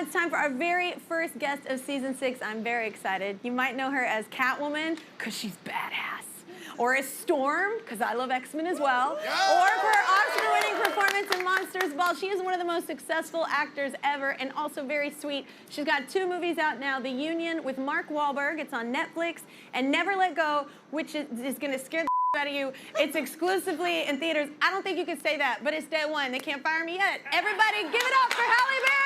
it's time for our very first guest of season 6. I'm very excited. You might know her as Catwoman, because she's badass. Or as Storm, because I love X-Men as well. Yeah. Or for her Oscar-winning performance in Monsters Ball. She is one of the most successful actors ever, and also very sweet. She's got 2 movies out now, The Union with Mark Wahlberg, it's on Netflix, and Never Let Go, which is gonna scare the out of you. It's exclusively in theaters. I don't think you could say that, but it's day one. They can't fire me yet. Everybody give it up for Halle Berry!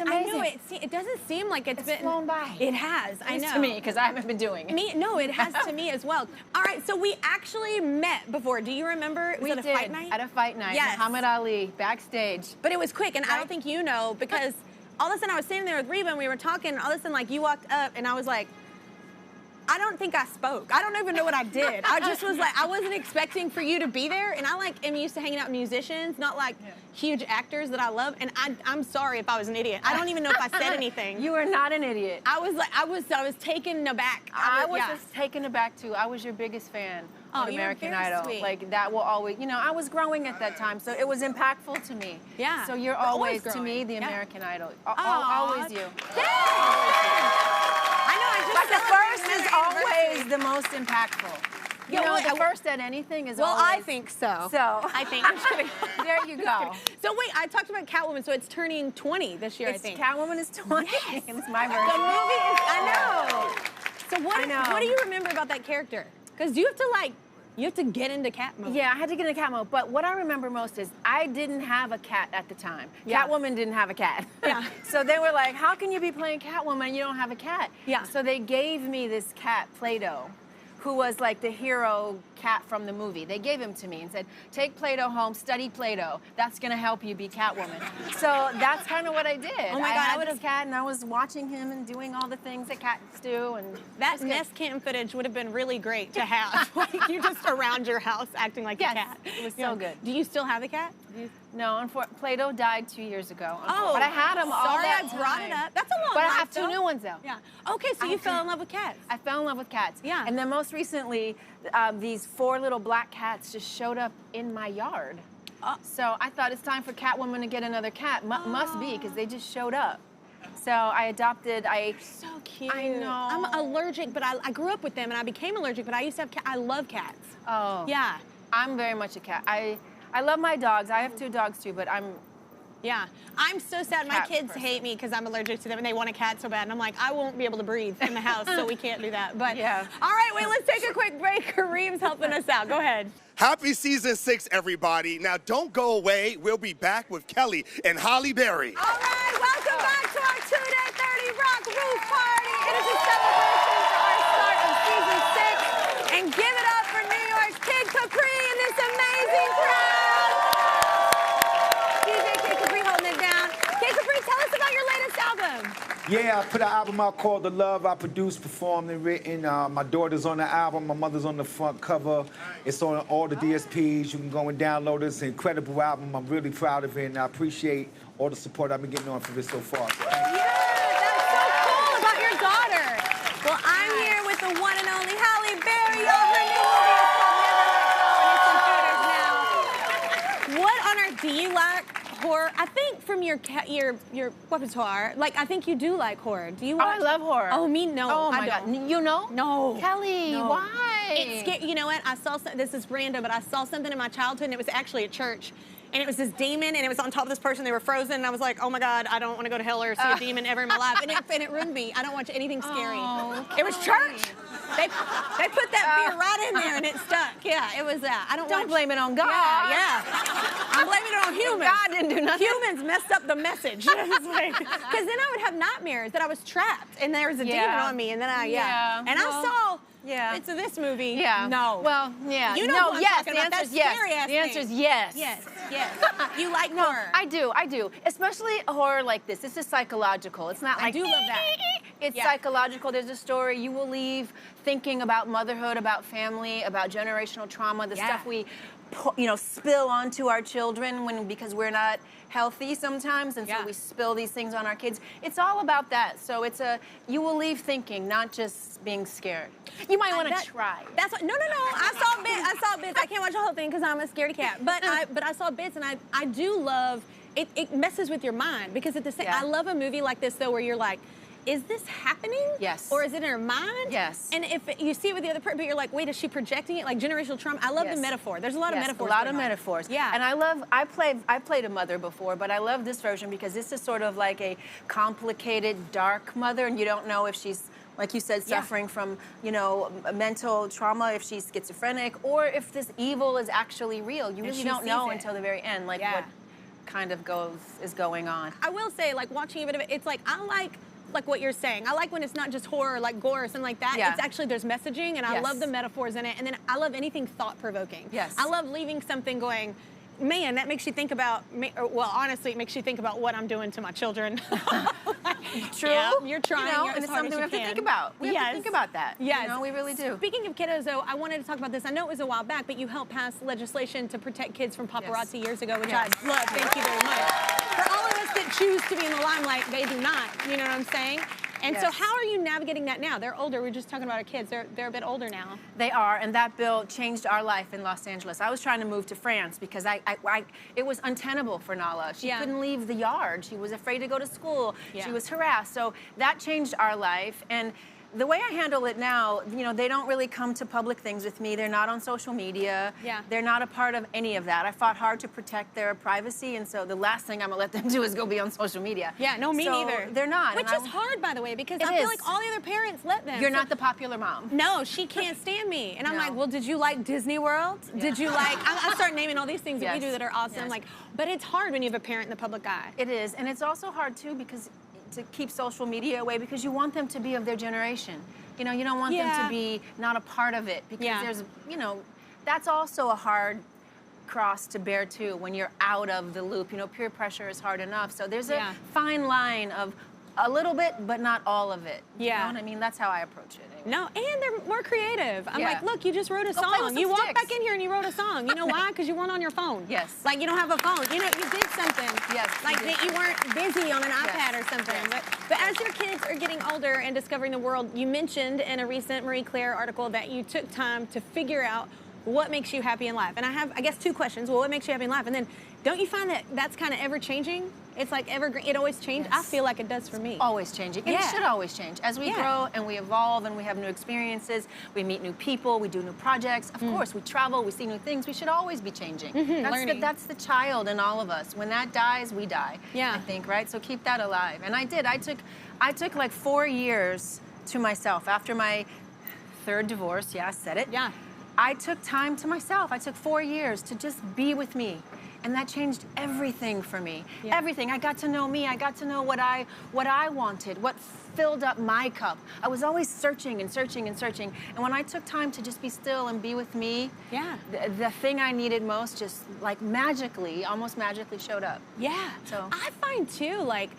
I knew it. See, it doesn't seem like it's been flown by. It has. I know. To me, because I haven't been doing it. No, it has to me as well. All right, so we actually met before. Do you remember? We did. Fight night? At a fight night. Yes. Muhammad Ali backstage. But it was quick, and I don't think you know, because all of a sudden I was sitting there with Reba and we were talking, and all of a sudden like you walked up and I was like, I don't think I spoke. I don't even know what I did. I just was like, I wasn't expecting for you to be there, and I am used to hanging out with musicians, not like huge actors that I love, and I'm sorry if I was an idiot. I don't even know if I said anything. You were not an idiot. I was like, I was taken aback. I was just taken aback too. I was your biggest fan of American Idol. Sweet. Like that will always, I was growing at that time, so it was impactful to me. Yeah. So you're always to me the American Idol. Always you. But the first is always the most impactful. You know, the first at anything is always... Well, I think so. I think. I'm just kidding. There you go. So wait, I talked about Catwoman, so it's turning 20 this year, I think. Catwoman is 20. Yes. It's my version. The movie is, I know. So what do you remember about that character? Because you have to get into cat mode. Yeah, I had to get into cat mode. But what I remember most is I didn't have a cat at the time. Yeah. Catwoman didn't have a cat. Yeah. So they were like, how can you be playing Catwoman and you don't have a cat? Yeah. So they gave me this cat, Play-Doh, who was like the hero cat from the movie. They gave him to me and said, take Play-Doh home, study Play-Doh. That's gonna help you be Catwoman. So that's kind of what I did. Oh my God, I had this cat and I was watching him and doing all the things that cats do. And that nest cam footage would have been really great to have. Like you just around your house acting like a cat. It was so good. Do you still have the cat? No, Play-Doh died 2 years ago. Oh, but I had him all that time. Sorry, I brought it up. That's a long But life, I have 2 new ones though. Yeah. Okay, so you fell in love with cats. I fell in love with cats. Yeah. And then most recently, these 4 little black cats just showed up in my yard. So I thought it's time for Catwoman to get another cat. Must be, because they just showed up. So I adopted, So cute. I know. I'm allergic, but I grew up with them, and I became allergic, but I used to have I love cats. Oh. Yeah. I'm very much a cat. I love my dogs. I have 2 dogs too, but I'm so sad. My kids hate me because I'm allergic to them, and they want a cat so bad. And I'm like, I won't be able to breathe in the house, so we can't do that. But yeah. All right, wait, let's take a quick break. Kareem's helping us out. Go ahead. Happy season 6, everybody. Now, don't go away. We'll be back with Kelly and Halle Berry. All right, welcome back to our 2-Day 30 Rock Roof Party. It is a celebration for our start of season 6. And give it up for New York's Kid Capri and this amazing crowd. DJ Kid Capri holding it down. Kid Capri, tell us about your latest album. Yeah, I put an album out called The Love. I produced, performed, and written. My daughter's on the album. My mother's on the front cover. It's on all the DSPs. You can go and download it. It's an incredible album. I'm really proud of it, and I appreciate all the support I've been getting on for this so far. So That's so cool about your daughter. Well, I'm here with the one and only Halle Berry. Y'all, her new movie is called Never Let Go, and it's in theaters now. What on earth do you like? Horror. I think from your repertoire, I think you do like horror. Do you watch? I love horror. Oh, me no. Oh my I don't. God. You know? No. Kelly, No. why? It's scary. You know what? I saw this is random, but I saw something in my childhood, and it was actually at church. And it was this demon, and it was on top of this person. They were frozen, and I was like, oh my God, I don't want to go to hell or see a demon ever in my life. And it ruined me. I don't watch anything scary. Oh, it was church. They put that fear right in there, and it stuck. Yeah, it was that. Don't blame it on God. Yeah. I'm blaming it on humans. God didn't do nothing. Humans messed up the message. Because then I would have nightmares that I was trapped, and there was a demon on me, and then and I saw Yeah. So this movie, Yeah. no. Well, yeah. You know no, what I'm yes. talking The about. answer is That yes. scary-ass The answer thing. is yes. Yes, yes. You like No, horror. I do. Especially horror like this. This is psychological. It's not like. I do love that. It's Yeah. psychological. There's a story. You will leave thinking about motherhood, about family, about generational trauma, the stuff we, spill onto our children because we're not healthy sometimes, and so we spill these things on our kids. It's all about that. So you will leave thinking, not just being scared. You might want to try. That's what, no. I saw bits. I can't watch the whole thing because I'm a scaredy cat. But I saw bits, and I do love it. It messes with your mind because at the same, I love a movie like this though, where you're like, is this happening? Yes. Or is it in her mind? Yes. And if you see it with the other person, but you're like, wait, is she projecting it? Like generational trauma. I love the metaphor. There's a lot of metaphors. A lot of metaphors. Yeah. And I played a mother before, but I love this version because this is sort of like a complicated, dark mother, and you don't know if she's, like you said, suffering from, mental trauma, if she's schizophrenic, or if this evil is actually real. You really don't know until the very end, like what kind of is going on. I will say, like watching a bit of it, it's like I like what you're saying. I like when it's not just horror, like gore or something like that. Yeah. It's actually, there's messaging, and I love the metaphors in it. And then I love anything thought-provoking. Yes. I love leaving something going, man, that makes you think about, well, honestly, it makes you think about what I'm doing to my children. True. Yeah, you're trying. And it's something we have to think about. We have to think about that. Yes. We really do. Speaking of kiddos, though, I wanted to talk about this. I know it was a while back, but you helped pass legislation to protect kids from paparazzi years ago, which I love. Thank you very much. For all of us that choose to be in the limelight, they do not. You know what I'm saying? And so how are you navigating that now? They're older. We were just talking about our kids. They're a bit older now. They are, and that bill changed our life in Los Angeles. I was trying to move to France because it was untenable for Nala. She couldn't leave the yard. She was afraid to go to school. She was harassed. So that changed our life. And the way I handle it now, they don't really come to public things with me. They're not on social media. Yeah. They're not a part of any of that. I fought hard to protect their privacy, and so the last thing I'm gonna let them do is go be on social media. Yeah, no, me neither. They're not. Which is hard, by the way, because I feel like all the other parents let them. You're not the popular mom. No, she can't stand me. And I'm like, well, did you like Disney World? Did you like, I start naming all these things that we do that are awesome. Like, but it's hard when you have a parent in the public eye. It is, and it's also hard too because to keep social media away because you want them to be of their generation. You don't want them to be not a part of it because there's, that's also a hard cross to bear too when you're out of the loop. Peer pressure is hard enough. So there's a fine line of a little bit, but not all of it. You know what I mean? That's how I approach it. Anyway. No, and they're more creative. I'm like, look, you just wrote a Go play with song. some You walked sticks. back in here and you wrote a song. You know why? Because you weren't on your phone. Yes. Like, you don't have a phone. You did something. Yes. Like, that you weren't busy on an iPad or something. Yes. But as your kids are getting older and discovering the world, you mentioned in a recent Marie Claire article that you took time to figure out what makes you happy in life. And I have, I guess, two questions. Well, what makes you happy in life? And then, don't you find that that's kind of ever-changing? It's like evergreen. It always changes. I feel like it does for me. Always changing. And it should always change. As we grow and we evolve and we have new experiences, we meet new people, we do new projects. Of course, we travel, we see new things. We should always be changing. That's the child in all of us. When that dies, we die. Yeah. I think, right? So keep that alive. And I did. I took like 4 years to myself after my third divorce. Yeah, I said it. Yeah. I took time to myself. I took 4 years to just be with me. And that changed everything for me. Yeah. Everything. I got to know me. I got to know what I wanted, what filled up my cup. I was always searching and searching and searching. And when I took time to just be still and be with me, the thing I needed most just like magically, almost magically showed up. Yeah. So I find too, like,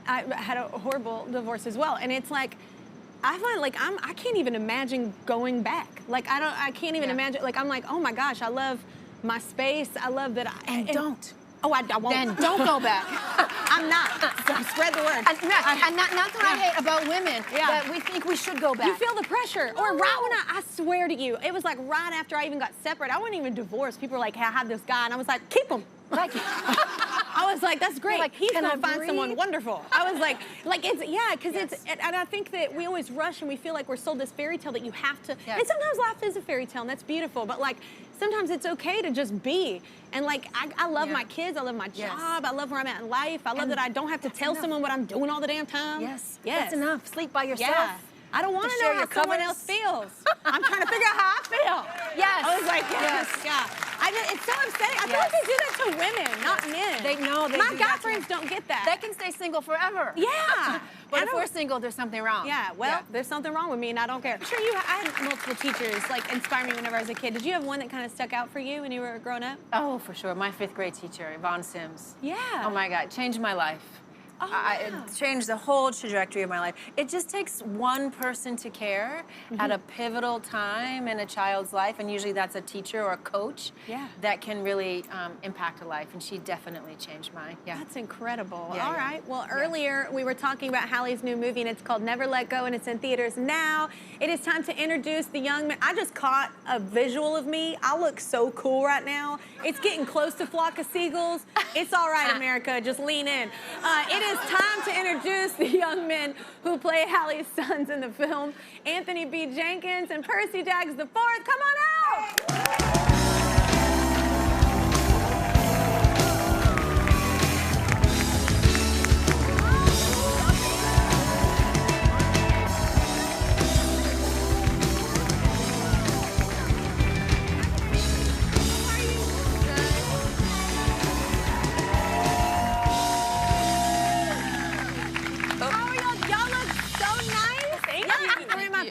I had a horrible divorce as well. And it's like, I find like I can't even imagine going back. Like I can't even imagine. Like I'm like, oh my gosh, I love my space. I love that. And don't. Oh, I won't. Then don't go back. I'm not. So spread the word. And that's what I hate about women. That we think we should go back. You feel the pressure. No. Or right when I swear to you, it was like right after I even got separated. I wasn't even divorced. People were like, hey, I have this guy, and I was like, keep him. Like, I was like, that's great. Like, he's gonna find breathe? someone wonderful. I was like it's because it's, and I think that we always rush and we feel like we're sold this fairy tale that you have to. And sometimes life is a fairy tale, and that's beautiful. But like, sometimes it's okay to just be. And like, I love my kids. I love my job. I love where I'm at in life. I love that I don't have to tell someone what I'm doing all the damn time. Yes. That's enough. Sleep by yourself. Yeah. I don't want to know how someone else feels. I'm trying to figure out how I feel. Yes. I was like, it's so upsetting. I feel like they do that to women, not men. They know. My guy friends don't get that. They can stay single forever. Yeah. But if we're single, there's something wrong. Yeah, well, there's something wrong with me, and I don't care. I'm sure I had multiple teachers, like, inspire me whenever I was a kid. Did you have one that kind of stuck out for you when you were growing up? Oh, for sure. My 5th grade teacher, Yvonne Sims. Yeah. Oh, my God. Changed my life. Oh, wow. It changed the whole trajectory of my life. It just takes one person to care at a pivotal time in a child's life, and usually that's a teacher or a coach that can really impact a life, and she definitely changed mine. Yeah. That's incredible. Yeah, All yeah. right. Well, earlier we were talking about Halle's new movie, and it's called Never Let Go, and it's in theaters now. It is time to introduce the young man. I just caught a visual of me. I look so cool right now. It's getting close to Flock of Seagulls. It's all right, America. Just lean in. It is time to introduce the young men who play Halle's sons in the film. Anthony B. Jenkins and Percy Daggs IV. Come on out!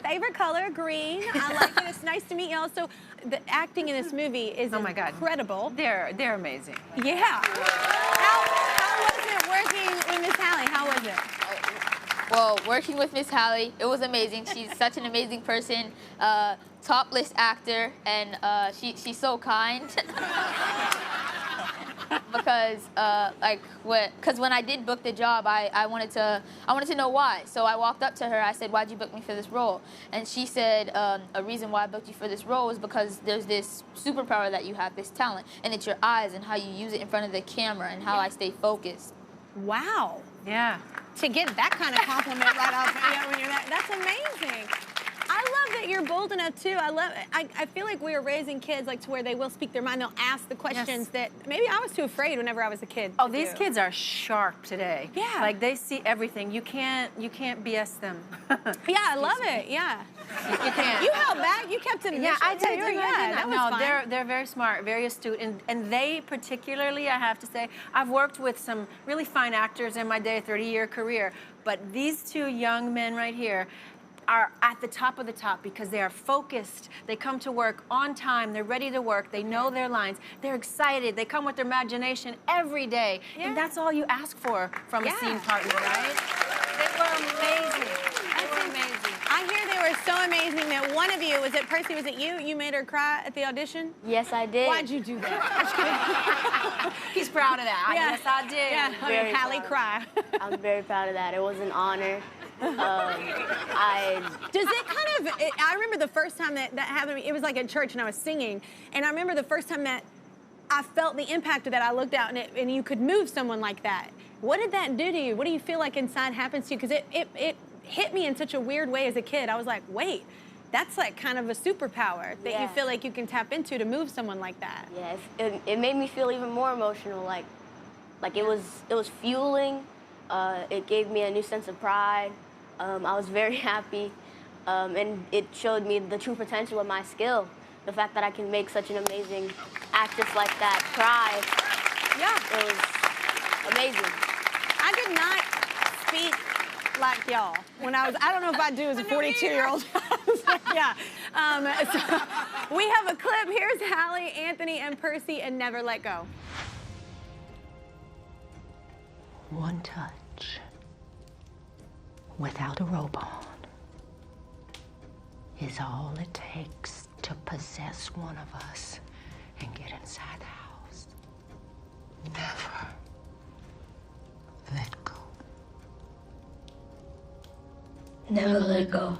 Favorite color, green. I like it. It's nice to meet y'all. So the acting in this movie is incredible. They're amazing. Yeah. How was it working with Miss Halle? How was it? Well, working with Miss Halle, it was amazing. She's such an amazing person, top list actor, and she's so kind. Because when I did book the job, I wanted to know why. So I walked up to her. I said, "Why'd you book me for this role?" And she said, "A reason why I booked you for this role is because there's this superpower that you have, this talent, and it's your eyes and how you use it in front of the camera and how I stay focused." Wow. Yeah. To get that kind of compliment right off, when you're that's amazing. I love that you're bold enough too. I feel like we are raising kids like to where they will speak their mind. They'll ask the questions that maybe I was too afraid whenever I was a kid. Oh, these kids are sharp today. Yeah. Like they see everything. You can't BS them. Yeah, I love it. Yeah. You can't. You held back. You kept it. Yeah, I did. That was fine. They're very smart, very astute, and they particularly, I have to say, I've worked with some really fine actors in my day, 30-year career, but these two young men right here are at the top of the top because they are focused. They come to work on time. They're ready to work. They know their lines. They're excited. They come with their imagination every day. Yeah. And that's all you ask for from a scene partner, right? They were amazing. They were amazing. I hear they were so amazing that one of you, was it Percy, was it you? You made her cry at the audition? Yes, I did. Why'd you do that? He's proud of that. Yeah. Yes, I did. Yeah, Very Halle proud. cry. I'm very proud of that. It was an honor. Does it kind of, I remember the first time that happened to me, it was like at church and I was singing, and I remember the first time that I felt the impact of that, I looked out and you could move someone like that. What did that do to you? What do you feel like inside happens to you? Because it hit me in such a weird way as a kid. I was like, wait, that's like kind of a superpower that you feel like you can tap into to move someone like that. Yes, it made me feel even more emotional, like it was fueling. It gave me a new sense of pride. I was very happy, and it showed me the true potential of my skill. The fact that I can make such an amazing actress like that cry. Yeah. It was amazing. I did not speak like y'all when I don't know if I do as a 42-year-old. Yeah. So we have a clip. Here's Halle, Anthony, and Percy, and Never Let Go. One touch without a robe on is all it takes to possess one of us and get inside the house. Never let go. Never let go.